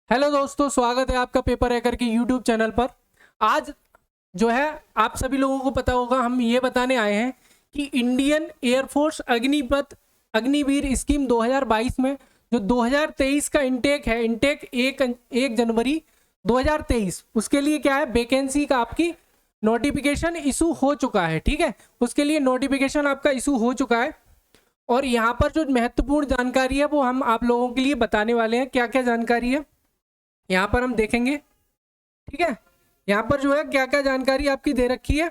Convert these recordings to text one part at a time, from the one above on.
Hello दोस्तों, स्वागत है आपका पेपर हैकर के यूट्यूब चैनल पर। आज जो है आप सभी लोगों को पता होगा, हम ये बताने आए हैं कि Indian air force Agnipath Agniveer scheme 2022 में जो 2023 का इंटेक है, इंटेक 1 जनवरी 2023, उसके लिए क्या है, वैकेंसी का आपकी नोटिफिकेशन इशू हो चुका है। ठीक है, उसके लिए नोटिफिकेशन आपका इशू हो चुका है और यहाँ पर जो महत्वपूर्ण जानकारी है वो हम आप लोगों के लिए बताने वाले हैं। क्या क्या जानकारी है यहाँ पर हम देखेंगे। ठीक है, यहाँ पर जो है क्या क्या जानकारी आपकी दे रखी है।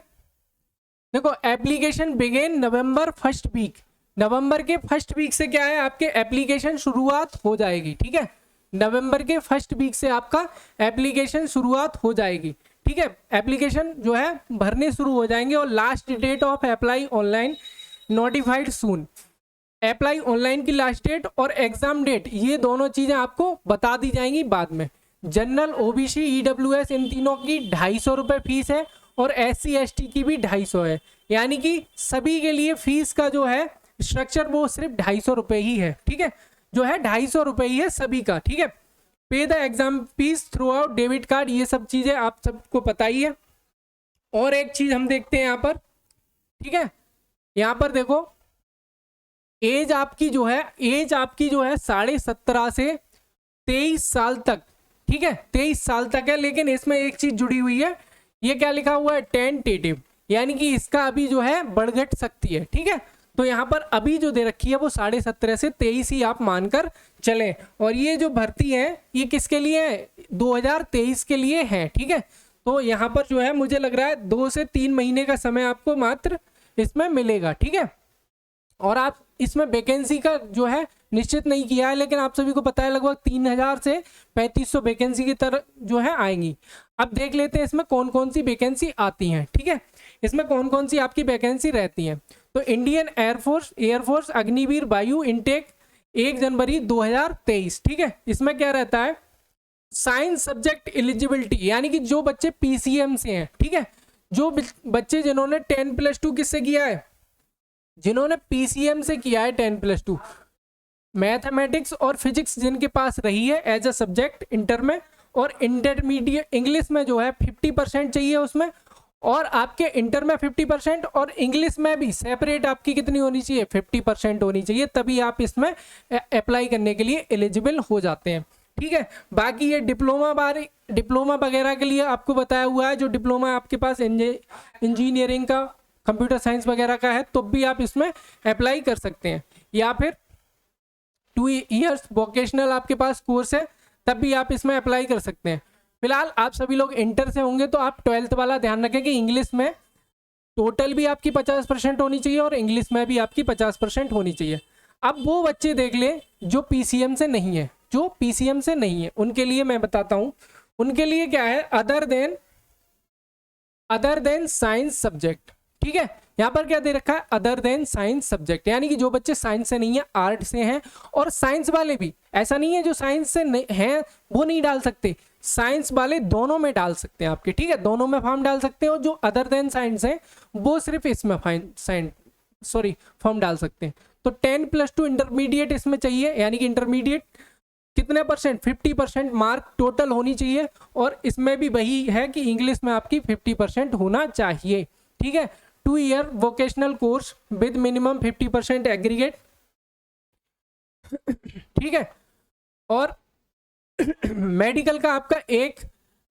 देखो, application begin November first week, नवंबर के फर्स्ट वीक से क्या है, आपके एप्लीकेशन शुरुआत हो जाएगी। ठीक है, नवंबर के फर्स्ट वीक से आपका एप्लीकेशन शुरुआत हो जाएगी। ठीक है, एप्लीकेशन जो है भरने शुरू हो जाएंगे और last date of apply online notified soon. Apply online की लास्ट डेट और एग्जाम डेट, ये दोनों चीजें आपको बता दी जाएंगी बाद में। जनरल, ओबीसी, ईडब्ल्यूएस, इन तीनों की 250 रुपये फीस है और SC ST की भी 250 है। यानी कि सभी के लिए फीस का जो है स्ट्रक्चर वो सिर्फ 250 रुपये ही है। ठीक है, जो है 250 रुपये ही है सभी का। ठीक है, पे the exam fees through out debit card, ये सब चीजें आप सबको पता ही है। और एक चीज हम देखते हैं यहाँ पर। ठीक है, यहाँ पर देखो, एज आपकी जो है 17.5 से 23 साल तक। ठीक है, 23 साल तक है, लेकिन इसमें एक चीज जुड़ी हुई है, ये क्या लिखा हुआ है, टेंटेटिव, यानी कि इसका अभी जो है बढ़ घट सकती है। ठीक है, तो यहाँ पर अभी जो दे रखी है वो 17.5 से 23 ही आप मानकर चलें। और ये जो भर्ती है ये किसके लिए है, 2023 के लिए है। ठीक है, तो यहाँ पर जो है मुझे लग रहा है 2 से 3 महीने का समय आपको मात्र इसमें मिलेगा। ठीक है, और आप इसमें वैकेंसी का जो है निश्चित नहीं किया है, लेकिन आप सभी को पता है लगभग 3000 से 3500 वैकेंसी की तरह जो है आएंगी। अब देख लेते हैं इसमें कौन कौन सी वैकेंसी आती हैं। ठीक है, इसमें कौन कौन सी आपकी वैकेंसी रहती हैं। तो इंडियन एयरफोर्स अग्निवीर वायु इंटेक 1 जनवरी 2023। ठीक है, इसमें क्या रहता है, साइंस सब्जेक्ट एलिजिबिलिटी, यानी कि जो बच्चे PCM से हैं। ठीक है, जो बच्चे जिन्होंने 10+2 किससे किया है, जिन्होंने PCM से किया है 10+2, मैथमेटिक्स और फिजिक्स जिनके पास रही है एज अ सब्जेक्ट इंटर में, और इंटरमीडिएट इंग्लिश में जो है 50% चाहिए उसमें, और आपके इंटर में 50% और इंग्लिश में भी सेपरेट आपकी कितनी होनी चाहिए, 50% होनी चाहिए, तभी आप इसमें अप्लाई करने के लिए एलिजिबल हो जाते हैं। ठीक है, बाकी ये डिप्लोमा वगैरह के लिए आपको बताया हुआ है। जो डिप्लोमा आपके पास इंजीनियरिंग का, कंप्यूटर साइंस वगैरह का है तो भी आप इसमें अप्लाई कर सकते हैं, या फिर 2 इयर्स वोकेशनल आपके पास कोर्स है तब भी आप इसमें अप्लाई कर सकते हैं। फिलहाल आप सभी लोग इंटर से होंगे तो आप 12th वाला ध्यान रखें कि इंग्लिश में टोटल भी आपकी 50% होनी चाहिए और इंग्लिश में भी आपकी 50% होनी चाहिए। अब वो बच्चे देख ले जो PCM से नहीं है, जो PCM से नहीं है उनके लिए मैं बताता हूँ। उनके लिए क्या है, अदर देन साइंस सब्जेक्ट। ठीक है, यहाँ पर क्या दे रखा है, अदर देन साइंस सब्जेक्ट, यानी कि जो बच्चे साइंस से नहीं है, आर्ट से हैं, और साइंस वाले भी, ऐसा नहीं है जो साइंस से हैं वो नहीं डाल सकते, साइंस वाले दोनों में डाल सकते हैं आपके। ठीक है, दोनों में फॉर्म डाल सकते हैं, और जो अदर देन साइंस है वो सिर्फ इसमें फॉर्म डाल सकते हैं। तो 10+2 इंटरमीडिएट इसमें चाहिए, यानी कि इंटरमीडिएट कितने परसेंट, 50% मार्क टोटल होनी चाहिए, और इसमें भी वही है कि इंग्लिश में आपकी 50% होना चाहिए। ठीक है, 2 year vocational course with minimum 50% aggregate. ठीक है, और मेडिकल का आपका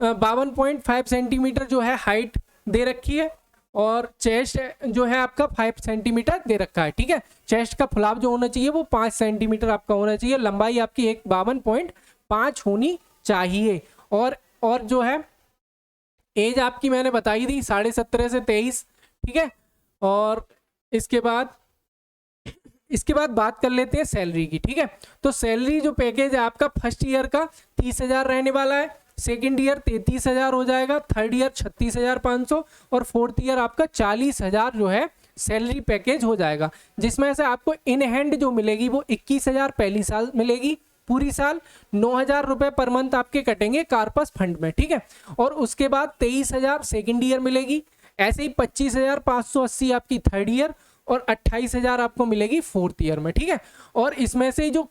52.5 सेंटीमीटर जो है हाइट दे रखी है, और चेस्ट जो है आपका 5 सेंटीमीटर दे रखा है। ठीक है, चेस्ट का फुलाव जो होना चाहिए वो 5 सेंटीमीटर आपका होना चाहिए, लंबाई आपकी 52.5 होनी चाहिए, और जो है एज आपकी मैंने बताई दी 17.5 से 23। ठीक है, और इसके बाद बात कर लेते हैं सैलरी की। ठीक है, तो सैलरी जो पैकेज है आपका फर्स्ट ईयर का 30,000 रहने वाला है, सेकंड ईयर 33,000 हो जाएगा, थर्ड ईयर 36,500, और फोर्थ ईयर आपका 40,000 जो है सैलरी पैकेज हो जाएगा, जिसमें से आपको इन हैंड जो मिलेगी वो 21,000 पहली साल मिलेगी, पूरी साल 9,000 रुपये पर मंथ आपके कटेंगे कार्पस फंड में। ठीक है, और उसके बाद 23,000 सेकेंड ईयर मिलेगी, ऐसे ही 25,580 आपकी थर्ड ईयर, और 28,000 आपको मिलेगी फोर्थ ईयर में। ठीक है, और इसमें से जो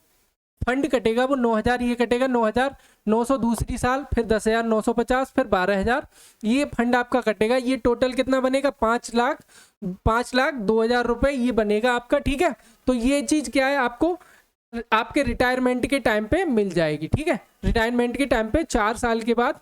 फंड कटेगा वो 9,000 ये कटेगा 9,900 दूसरी साल, फिर 10,950, फिर 12,000 ये फंड आपका कटेगा। ये टोटल कितना बनेगा 5,02,000 रुपए ये बनेगा आपका। ठीक है, तो ये चीज क्या है आपको आपके रिटायरमेंट के टाइम पे मिल जाएगी। ठीक है, रिटायरमेंट के टाइम पे 4 साल के बाद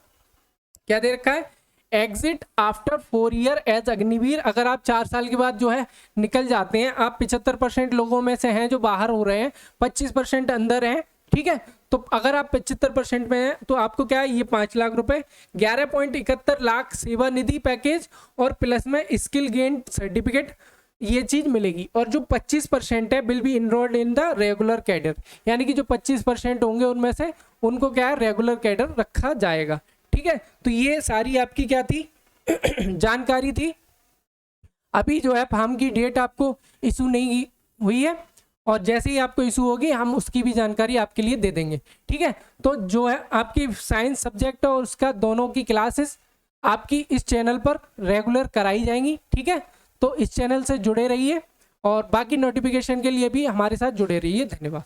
क्या दे रखा है, exit after 4 year as Agniveer. अगर आप 4 साल के बाद जो है निकल जाते हैं, आप 75% लोगों में से हैं जो बाहर हो रहे हैं, 25% अंदर हैं। ठीक है, तो अगर आप 75% में हैं तो आपको क्या है ये 5 लाख रुपए, 11.71 लाख सेवा निधि पैकेज और प्लस में स्किल गेन सर्टिफिकेट ये चीज मिलेगी। और जो 25% है will be enrolled in the regular cadre, यानी कि जो 25% होंगे उनमें से उनको क्या है रेगुलर कैडर रखा जाएगा। ठीक है, तो ये सारी आपकी क्या थी जानकारी थी। अभी जो है फॉर्म की डेट आपको इशू नहीं हुई है, और जैसे ही आपको इशू होगी हम उसकी भी जानकारी आपके लिए दे देंगे। ठीक है, तो जो है आपकी साइंस सब्जेक्ट और उसका दोनों की क्लासेस आपकी इस चैनल पर रेगुलर कराई जाएंगी। ठीक है, तो इस चैनल से जुड़े रहिए और बाकी नोटिफिकेशन के लिए भी हमारे साथ जुड़े रहिए। धन्यवाद।